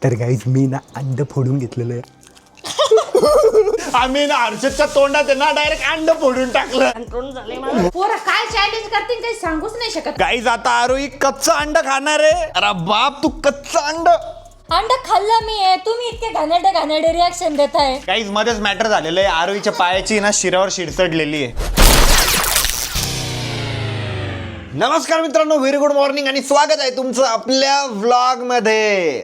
तर गाईज मी ना अंड फोडून घेतलेलं आहे. आम्ही ना हर्षदच्या तोंडात आहे ना डायरेक्ट अंड फोडून टाकलं. पोरं काय चॅलेंज करतील काही सांगूच नाही शकत. गाईज आता आरोही कच्चा अंड खाणार आहे. अरे बाप, तू कच्चा अंड खाल्लं मी आहे, तुम्ही इतके घाणेरडे रिॲक्शन देताय. गाईज मध्येच मॅटर झालेलं आहे. आरोहीच्या पायाची ना शिरावर शिरसडलेली आहे. नमस्कार मित्रांनो, व्हेरी गुड मॉर्निंग आणि स्वागत आहे तुमचं आपल्या व्लॉग मध्ये.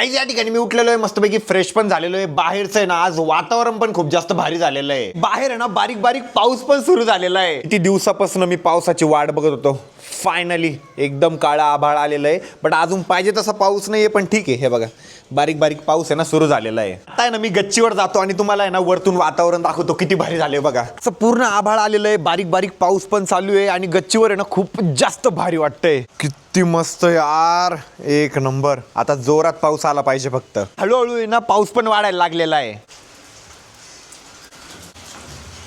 या ठिकाणी मी उठलेलो आहे, मस्तपैकी फ्रेश पण झालेलो आहे. बाहेरचं आहे ना आज वातावरण पण खूप जास्त भारी झालेलं आहे. बाहेर आहे ना बारीक बारीक पाऊस पण सुरू झालेला आहे. किती दिवसापासून मी पावसाची वाट बघत होतो. फायनली एकदम काळा आभाळ आलेलं आहे, बट अजून पाहिजे तसा पाऊस नाहीये. पण ठीक आहे, हे बघा बारीक बारीक पाऊस आहे ना सुरू झालेला आहे. आता आहे ना मी गच्चीवर जातो आणि तुम्हाला आहे ना वरतून वातावरण दाखवतो किती भारी झाले. बघा असं पूर्ण आभाळ आलेलं आहे, बारीक बारीक पाऊस पण चालू आहे आणि गच्चीवर आहे ना खूप जास्त भारी वाटतंय. किती मस्त यार, एक नंबर. आता जोरात पाऊस आला पाहिजे, फक्त हळूहळू आहे ना पाऊस पण वाढायला लागलेला आहे.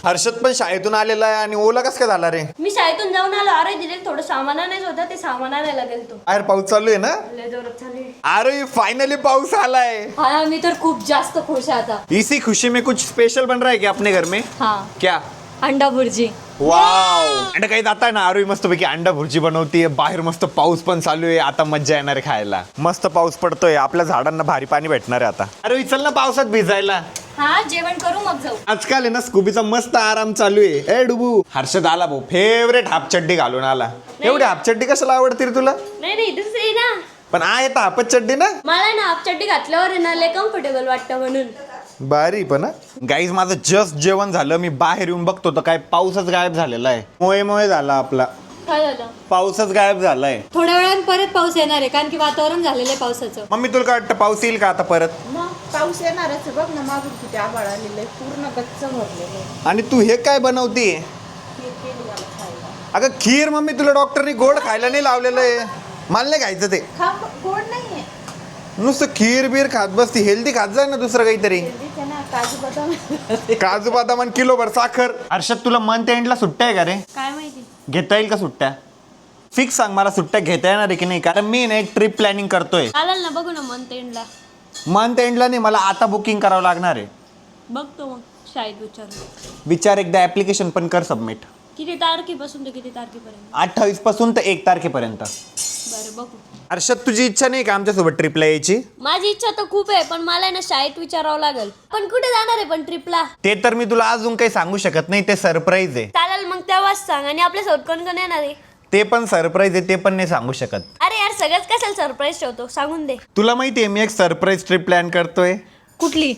हर्षद पण शाळेतून आलेला आहे आणि ओला कस काय झाला रे? मी शाळेतून जाऊन आलो. अरे दिले थोडं सामान आणायचं होतं, ते सामान आणायला गेलतो. बाहेर पाऊस चालू आहे ना? लय जोरात चालू आहे. अरे फाइनली पाऊस आलाय. हा, मी तर खूप जास्त खुश आहे आता. इसी खुशी में कुछ स्पेशल बन रहा है क्या अपने घर में? हाँ, क्या? अंडा भुर्जी. वाव. अंडा काही जाता ना, आरोही मस्त पैकी अंडा भुर्जी बनवतीये. बाहेर मस्त पाऊस पण चालू आहे. आता मज्जा येणार आहे खायला. मस्त पाऊस पडतोय, आपल्या झाडांना भारी पाणी भेटणार आहे आता. आरोही चल ना पावसात भिजायला. हा, जेवण करू मग जाऊ. आजकाल आहे ना स्कूबीचा मस्त आराम चालू आहे. ए डुबू, हर्षद आला भाऊ, फेवरेट हाफ चड्डी घालून आला. एवढी हाफ चड्डी कशाला आवडते रे तुला? नाही इथेच आहे ना. पण आहे तर हाफच चड्डी ना. मला ना हाफ चड्डी घातल्यावर आहे ना लय कम्फर्टेबल वाटतं म्हणून. बारी पण गाईज माझं जस्ट जेवण झालं. मी बाहेर येऊन बघतो तर काय पाऊसच गायब झालेला आहे. मोये झाला आपला. काय झालं? पाऊसच गायब झालाय. थोड्या वेळाने परत पाऊस येणार आहे, कारण की वातावरण झालेलं आहे पावसाचं. मम्मी तुला काय वाटतं, पाऊस येईल का आता परत? मग पाऊस येणारच आहे. बघ ना मागून किती आभाळ आलेलं आहे, पूर्ण गच्च भरलेलं आहे. आणि तू हे काय बनवतीये? अगं खीर. मम्मी तुला डॉक्टरनी गोड खायला नाही लावलेलं आहे. मला नाही खायचं ते. खा, गोड नाहीये. नुसतं खीर बीर खात बसती. हेल्दी खात जाय ना दुसरं काहीतरी. हेल्दीच आहे ना, काजू बदाम. काजू बदाम आणि किलोभर साखर. हर्षद तुला मंथ एंडला सुट्ट्या आहे का रे? काय माहिती. घेता येईल का सुट्ट्या? फिक्स सांग मला, सुट्ट्या घेता येणार आहे की नाही? कारण मी ना एक ट्रिप प्लॅनिंग करतोय. चालेल ना, बघू ना मंथ एंडला. मंथ एंडला नाही, मला आता बुकिंग करावं लागणार आहे. बघतो मग शाळेत विचारून. विचार एकदा, ऍप्लिकेशन पण कर सबमिट. किती तारखेपासून ते किती तारखेपर्यंत? 28 पासून तर 1 तारखेपर्यंत. बरं, बघू. हर्षद तुझी इच्छा नाही का आमच्यासोबत ट्रिपला यायची? माझी इच्छा तर खूप आहे, पण मला ना शाळेत विचारावं लागेल. पण कुठे जाणार आहे पण ट्रिपला? ते तर मी तुला अजून काही सांगू शकत नाही, ते सरप्राईज आहे. चालेल मग तेव्हाच सांग. आणि आपल्या सोबत कोण कोण येणार आहे? ते पण सरप्राईज आहे, ते पण नाही सांगू शकत. अरे यार, सगळ्याच कशाला सरप्राईज ठेवतो, सांगून दे. तुला माहितीये मी एक सरप्राईज ट्रिप प्लॅन करतोय. कुठली?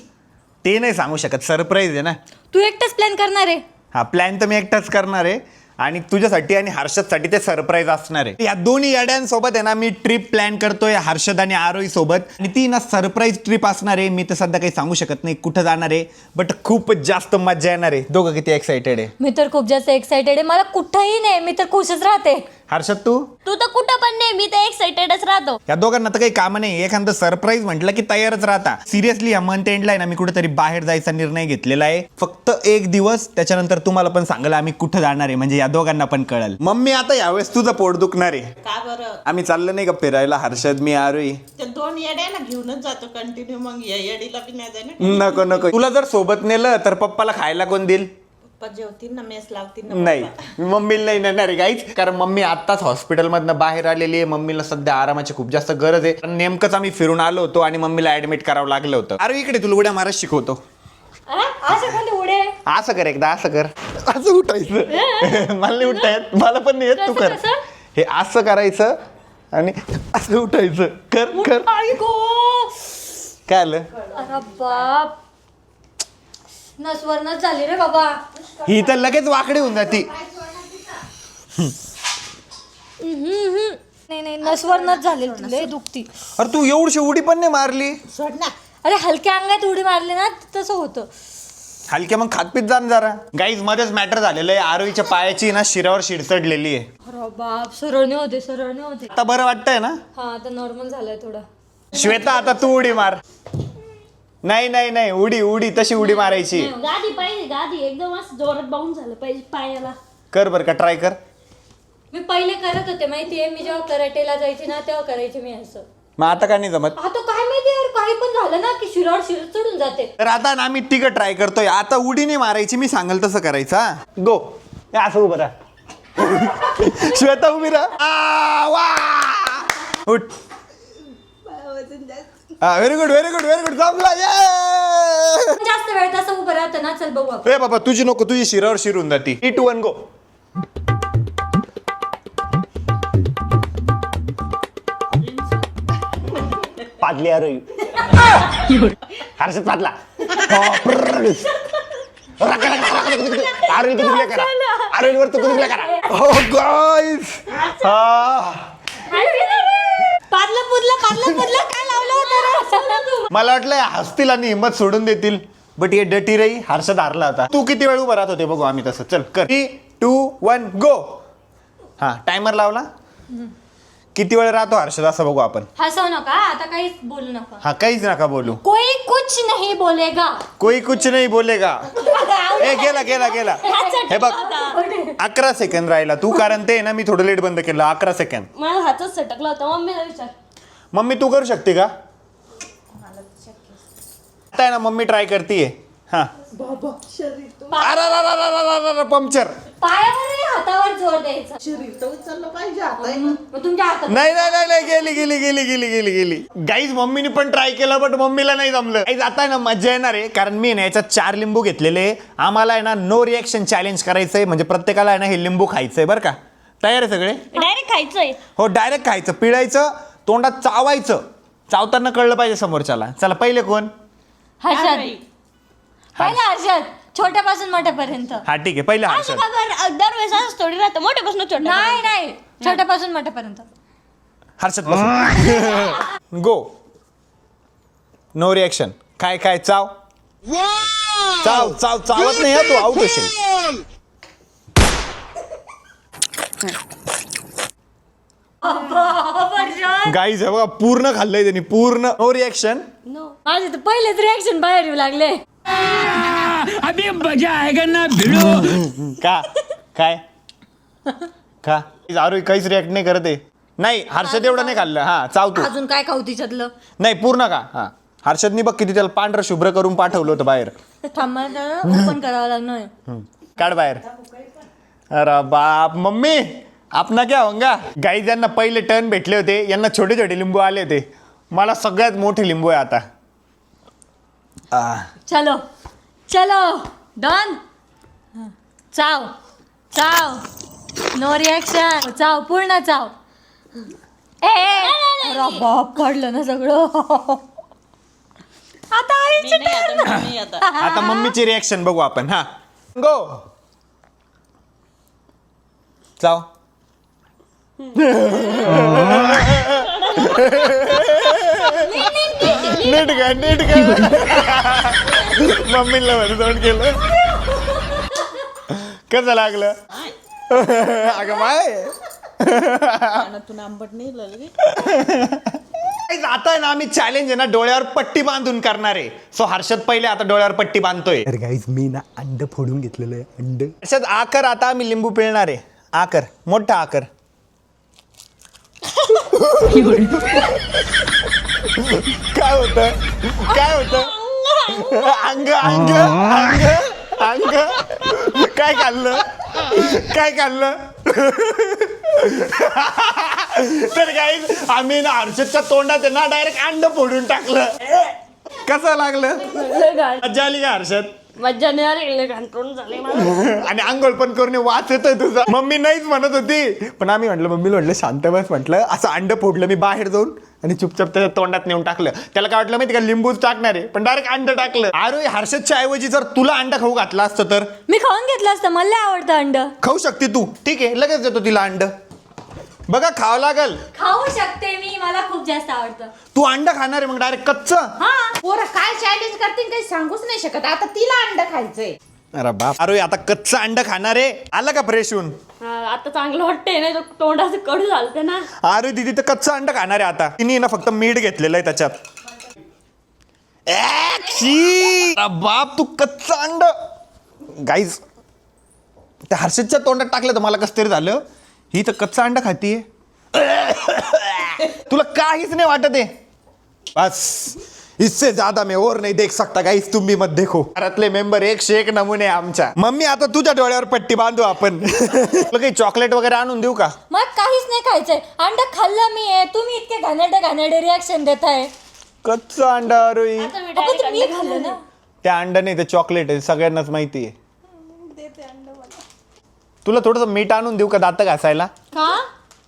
ते नाही सांगू शकत, सरप्राईज आहे ना. तू एकटाच प्लॅन करणार आहे? हा, प्लॅन तर मी एकटाच करणार आहे आणि तुझ्यासाठी आणि हर्षदसाठी ते सरप्राईज असणार आहे. या दोन्ही येड्यांसोबत आहे ना मी ट्रिप प्लॅन करतोय, हर्षद आणि आरोही सोबत. आणि ती ना सरप्राईज ट्रिप असणार आहे. मी तर सध्या काही सांगू शकत नाही कुठं जाणार आहे, बट खूप जास्त मजा येणार आहे. दोघं किती एक्साइटेड आहे? मी तर खूप जास्त एक्साइटेड आहे. मला कुठंही नाही, मी तर खुशच राहते. हर्षद तू? तू तर कुठं पण नाही, मी तर एक्साइटेडच राहतो. या दोघांना तर काही काम नाही. एखादं सरप्राईज म्हटलं की तयारच राहता. सिरियसली या मंथ एंडला आहे ना मी कुठेतरी बाहेर जायचा निर्णय घेतलेला आहे. फक्त 1 दिवस, त्याच्यानंतर तुम्हाला पण सांगायला आम्ही कुठं जाणार आहे, म्हणजे या दोघांना पण कळेल. मम्मी आता यावेळेस तुझं पोट दुखणार आहे. का बरं? आम्ही चाललो नाही का फिरायला, हर्षद मी आरोही. ते 2 येड्याला घेऊनच जातो कंटिन्यू, मग या येडीला बी नाही जाणार. नको नको, तुला जर सोबत नेलं तर पप्पाला खायला कोण देईल? पप्पा जेवतील ना, मेस लावतील ना. नाही, पप्पा. मम्मीला नाही नेणार आहे गाईच. कारण मम्मी आत्ताच हॉस्पिटलमधनं बाहेर आलेली आहे. मम्मीला सध्या आरामाची खूप जास्त गरज आहे. नेमकंच आम्ही फिरून आलो होतो आणि मम्मीला ऍडमिट करावं लागलं होतं. अरे इकडे तुला उड्या मारत शिकवतो. असं कोणते उडे? असं कर एकदा, असं कर. असं उठायचं. मला नाही उठता येत, मला पण नाही येत, तू कर. हे असं करायचं आणि असं उठायचं. कर कर. काय आलं? अरे बाप, नसवरनच झाली रे बाबा. ही तर लगेच वाकडी होऊन जाती. नाही, नसवरनच झाली, लय दुखती. अरे तू एवढी उडी पण नाही मारली. सोड ना. अरे हलक्या अंगात उडी मारली ना तसं होतं. हलक्या मग खातपीत जा जरा. गाईज मध्येच मॅटर झालेलं आहे. आरोहीच्या पायाची ना शिरावर शिरसडलेली आहे. अरे बाप, सरळ होते. आता बरं वाटतंय ना? हा, आता नॉर्मल झालंय थोडं. श्वेता आता तू उडी मार. नाही, उडी तशी उडी मारायची. गादी पाहिजे, गादी एकदम असं जोरात बाउंड झालं पाहिजे पायाला. कर बर का, ट्राय कर. मी पहिले करत होते माहितीये, मी जेव्हा कराटेला जायची ना तेव्हा करायचे मी असं. मग आता काय नाही जमत. आता काय माहिती यार, काही पण झालं ना की शिरावर शिर चढून जाते. तर आता ना आम्ही तिघं ट्राय करतोय. आता उडी नाही मारायची, मी सांगेल तसं करायचं. गो. असं उभं राहा. श्वेता उभी राहा. उठ. Very good very good very good. जमला. जास्त वेळ तसं उभं राहतं ना. चल बघू आपण. ए बाबा तुझी नको, तुझी शिरावर शिरून जाती. 3, 2, 1 गो. पादली अरे हर्षद पादला. आरोल कुठे करा, आरोल वर कुठे करा. हो गाइस. पाडलं काय लावलं होतं रे? मला वाटलं हसतील आणि हिंमत सोडून देतील, बट हे डटी रही. हर्षद हारला होता. तू किती वेळ उभा राहत होते बघू आम्ही तसं. चल कर. 3, 2, 1 गो. हा टायमर लावला. किती वेळ राहतो हर्षद असं बघू आपण. हसव नका आता, काहीच बोलू नका. हा काहीच नका बोलू. कोई कुछ नहीं बोलेगा. कोई कुछ नाही बोलेगा. ए गेला गेला गेला. हे बघ 11 सेकंद राहिला तू, कारण ते ना मी थोडं लेट बंद केलं. 11 सेकंद. मला हातच सटकला होता. मम्मीला विचार. मम्मी तू करू शकते का? आता आहे ना मम्मी ट्राय करतीये. हा अरे पंक्चर. पायावर नाही, हातावर जोर द्यायचा. उचललं पाहिजे आता. मग तुमच्या हातात. नाही नाही नाही नाही, गेली गेली गेली गेली गेली गेली. गाईज मम्मीने पण ट्राय केलं, बट मम्मीला नाही जमलं. गाईज आता आहे ना मजा येणार आहे, कारण मी ना याच्यात 4 लिंबू घेतलेले. आम्हाला आहे ना नो रिएक्शन चॅलेंज करायचंय, म्हणजे प्रत्येकाला आहे ना हे लिंबू खायचंय बरं का. तयार आहे सगळे? डायरेक्ट खायचंय. हो डायरेक्ट खायचं, पिळायचं, तोंडात चावायचं. चावताना कळलं पाहिजे समोरच्याला. चला पहिले कोण? हर्षद. पहिला हर्षद, छोट्यापासून मोठ्यापर्यंत. हा ठीक आहे, पहिला हर्षद. दरवेळेस असं थोडी राहतं, मोठ्यापासून छोट्या. नाही छोट्यापासून मोठ्यापर्यंत. हर्षद पासून. गो. No reaction. काय काय चाव चाव चाव. चावत नाही हा तू, आउट होशील. गाईज हे बघा पूर्ण खाल्लंय त्यांनी, पूर्ण. No reaction. माझे तर पहिलेच रिएक्शन बाहेर येऊ लागले. अभी मजा आएगा ना भिड़ो. का काय का आरोही काहीच रिॲक्ट नाही करत आहे. नाही हर्षद एवढं नाही खाल्लं. हा चाव तू. अजून काय खाऊ तिच्यातलं? नाही पूर्ण का. हा हर्षदनी बघ किती त्याला पांढरं शुभ्र करून पाठवलं होतं बाहेर. ओपन करावं लागणार. काढ बाहेर. अरे बाप. मम्मी आपना क्या होंगा. गाईज यांना पहिले टर्न भेटले होते, यांना छोटे छोटे लिंबू आले होते. मला सगळ्यात मोठे लिंबू आहे आता. चलो चलो डन. चाव चाव. No reaction. चाव पूर्ण चाव. अरे बाप, पडलं ना सगळं. आता आईची turn. आता मम्मीची रिॲक्शन बघू आपण. हा गो. चाव. नीट का नीट का. मम्मीला म्हणून तोंड केलं. कसं लागलं? अगं बाय. आता आहे ना आम्ही चॅलेंज आहे ना डोळ्यावर पट्टी बांधून करणार आहे. सो हर्षद पहिले आता डोळ्यावर पट्टी बांधतोय. तर गाईज मी ना अंड फोडून घेतलेलं आहे. अंड. हर्षद आकर. आता आम्ही लिंबू पिळणार आहे. आकर, मोठा आकर. काय होत काय होत? अंग अंग अंग अंग. काय खाल्लं काय खाल्लं? तर गाईज आम्ही ना हर्षदच्या तोंडात ना डायरेक्ट अंड फोडून टाकलं. कसं लागलं? मजा आली का हर्षद? मज्जा नाही आली, कंट्रोल झाले मला. आणि आंघोळ पण करून वाच येतोय तुझा. मम्मी नाहीच म्हणत होती, पण आम्ही म्हटलं मम्मीला म्हटलं शांत बस. म्हटलं असं अंड फोडलं मी बाहेर जाऊन आणि चुपचाप त्याच्या तोंडात नेऊन टाकलं. त्याला काय वाटलं माहिती का लिंबूच टाकणार आहे, पण डायरेक्ट अंड टाकलं. अरे हर्षदच्या ऐवजी जर तुला अंड खाऊ घातलं असतं तर? मी खाऊन घेतलं असतं, मला लय आवडतं अंड. खाऊ शकते तू. ठीक आहे लगेच देतो तिला अंड. बघा खावं लागल. खाऊ शकते मी, मला खूप जास्त आवडतं. तू अंड खाणार आहे मग डायरेक्ट कच्च? पोरं काय चॅलेंज करतील काही सांगूच नाही शकत. आता तिला अंड खायचंय. अरे बाप. अरे आता कच्चं अंड खाणार आहे. आलं का फ्रेश होऊन? आता चांगलं वाटतंय, नाही तर तोंडाचं कडू झालं ना. अरे दिदी तर कच्चं अंड खाणार आहे आता. तिने ना फक्त मीठ घेतलेलं आहे त्याच्यात. अरे बाप तू कच्चं अंड. गाईज त्या हर्षदच्या तोंडात टाकलं तर मला कसं तरी झालं. ही तर कच्चा अंडा खातीये. तुला काहीच नाही वाटत आहे. बस इससे ज्यादा मैं और नहीं देख सकता गाइस, तुम भी मत देखो. घरातले मेंबर 101 नमुने आमच्या. मम्मी आता तुझ्या डोळ्यावर पट्टी बांधू आपण. तुला काही चॉकलेट वगैरे आणून देऊ का? मग काहीच नाही खायचंय. अंडा खाल्लं मी आहे, तुम्ही इतके घाणेरडे रिॲक्शन देताय. कच्चा अंडा आरोही. आपण मी खाल्लं ना. त्या अंडा नाही ते चॉकलेट आहे, सगळ्यांनाच माहिती आहे. तुला थोडस मीठ आणून देऊ का दात घासायला? का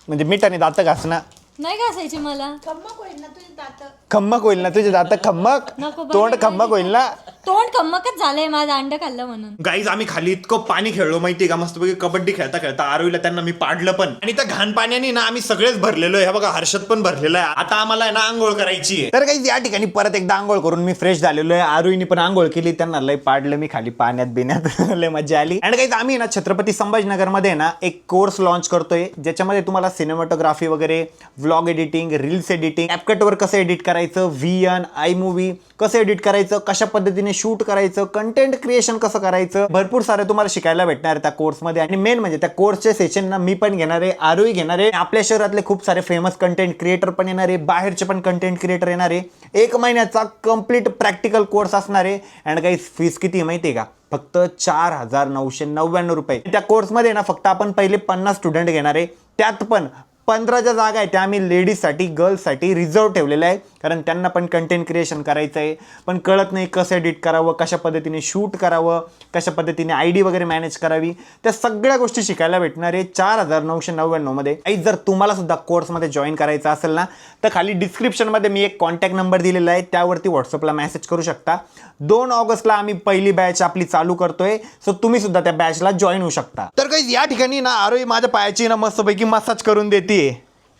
म्हणजे मिठाने दात घास ना. नाही घासायची मला. खम्मक होईल ना तुझी दात. खम्मक होईल ना तुझे दात. खम्मक नको बाई, तोंड खम्मक होईल ना. तोंड खम्मकच झालंय माझं अंडा खाल्लं म्हणून. गाईज आम्ही खाली इतकं पाणी खेळलो माहितीये का, मस्तपैकी कबड्डी खेळता खेळता आरोहीला त्यांना मी पाडलं पण. आणि त्या घाण पाण्याने ना आम्ही सगळेच भरलेलो आहे. बघा हर्षद पण भरलेला आहे. आता आम्हाला आहे ना आंघोळ करायची आहे. तर गाईज या ठिकाणी परत एकदा आंघोळ करून मी फ्रेश झालेलो आहे. आरोहीने पण आंघोळ केली, त्यांना लय पाडलं मी खाली पाण्यात बिण्यात. लय मजा आली. आणि गाईज आम्ही ना छत्रपती संभाजीनगर मध्ये ना एक कोर्स लॉन्च करतोय, ज्याच्यामध्ये तुम्हाला सिनेमॅटोग्राफी वगैरे, vlog editing, reels editing, CapCut वर कसं एडिट करायचं, VN, iMovie कसं एडिट करायचं, कशा पद्धतीने शूट करायचं, कंटेंट क्रिएशन कसं करायचं, भरपूर सारे तुम्हाला शिकायला भेटणार त्या कोर्समध्ये. आणि मेन म्हणजे त्या कोर्सचे सेशन ना मी पण घेणार आहे, आरोही घेणार आहे. आपल्या शहरातले खूप सारे फेमस कंटेंट क्रिएटर पण येणार आहे, बाहेरचे पण कंटेंट क्रिएटर येणार आहे. 1 महिन्याचा कम्प्लीट प्रॅक्टिकल कोर्स असणार आहे. अँड काही फीस किती माहिती आहे का? फक्त 4,999 रुपये. त्या कोर्समध्ये ना फक्त आपण पहिले 50 स्टुडंट घेणार आहे. त्यात पण 15 ज्या जागा आहेत त्या आम्ही लेडीजसाठी, गर्ल्ससाठी रिझर्व ठेवलेल्या आहे. कारण त्यांना पण कंटेंट क्रिएशन करायचं आहे, पण कळत नाही कसं एडिट करावं, कशा पद्धतीने शूट करावं, कशा पद्धतीने ID वगैरे मॅनेज करावी, त्या सगळ्या गोष्टी शिकायला भेटणार आहे 4,999 मध्ये. आणि जर तुम्हाला सुद्धा कोर्समध्ये जॉईन करायचं असेल ना, तर खाली डिस्क्रिप्शनमध्ये मी एक कॉन्टॅक्ट नंबर दिलेला आहे, त्यावरती व्हॉट्सअपला मेसेज करू शकता. 2 ऑगस्टला आम्ही पहिली बॅच आपली चालू करतोय, सो तुम्ही सुद्धा त्या बॅचला जॉईन होऊ शकता. तर काही या ठिकाणी ना आरोही माझ्या पायाची ना मस्तपैकी मसाज करून देते.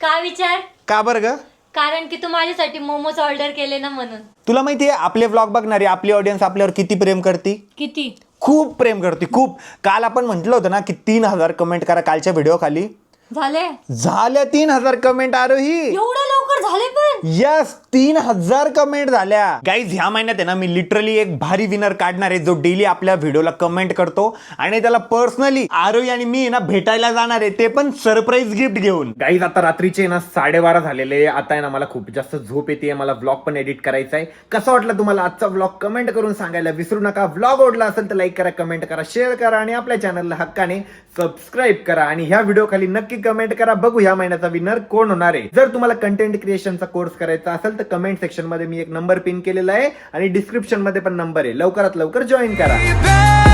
का विचार? का बरं ग? कारण की तू माझ्यासाठी मोमोज ऑर्डर केले ना म्हणून. तुला माहितीये आपले व्लॉग बघणारी आपली ऑडियन्स आपल्यावर किती प्रेम करते? किती? खूप प्रेम करते, खूप. काल आपण म्हटलं होतं ना की 3,000 कमेंट करा कालच्या व्हिडिओ खाली. झाल्या 3,000 कमेंट आरोही. एवढं लवकर झाले पण? यस, 3,000 कमेंट झाल्या. गाईज ह्या महिन्यात आहे ना मी लिटरली एक भारी विनर काढणार आहे, जो डेली आपल्या व्हिडिओला कमेंट करतो आणि त्याला पर्सनली आरोही आणि मी ना भेटायला जाणार आहे, ते पण सरप्राईज गिफ्ट घेऊन. गाईज आता रात्रीचे ना 12:30 झालेले. आता आहे ना मला खूप जास्त झोप येते, मला व्लॉग पण एडिट करायचा आहे. कसा वाटला तुम्हाला आजचा व्लॉग कमेंट करून सांगायला विसरू नका. व्लॉग आवडला असेल तर लाईक करा, कमेंट करा, शेअर करा आणि आपल्या चॅनलला हक्काने सबस्क्राईब करा. आणि ह्या व्हिडिओ खाली नक्की कमेंट करा, बघू ह्या महिन्याचा विनर कोण होणार आहे. जर तुम्हाला कंटेंट क्रिएशनचा कोर्स करायचा असेल तर कमेंट सेक्शन मध्ये मी एक नंबर पिन केलेला आहे आणि डिस्क्रिप्शन मध्ये पण नंबर आहे. लवकरात लवकर जॉईन करा.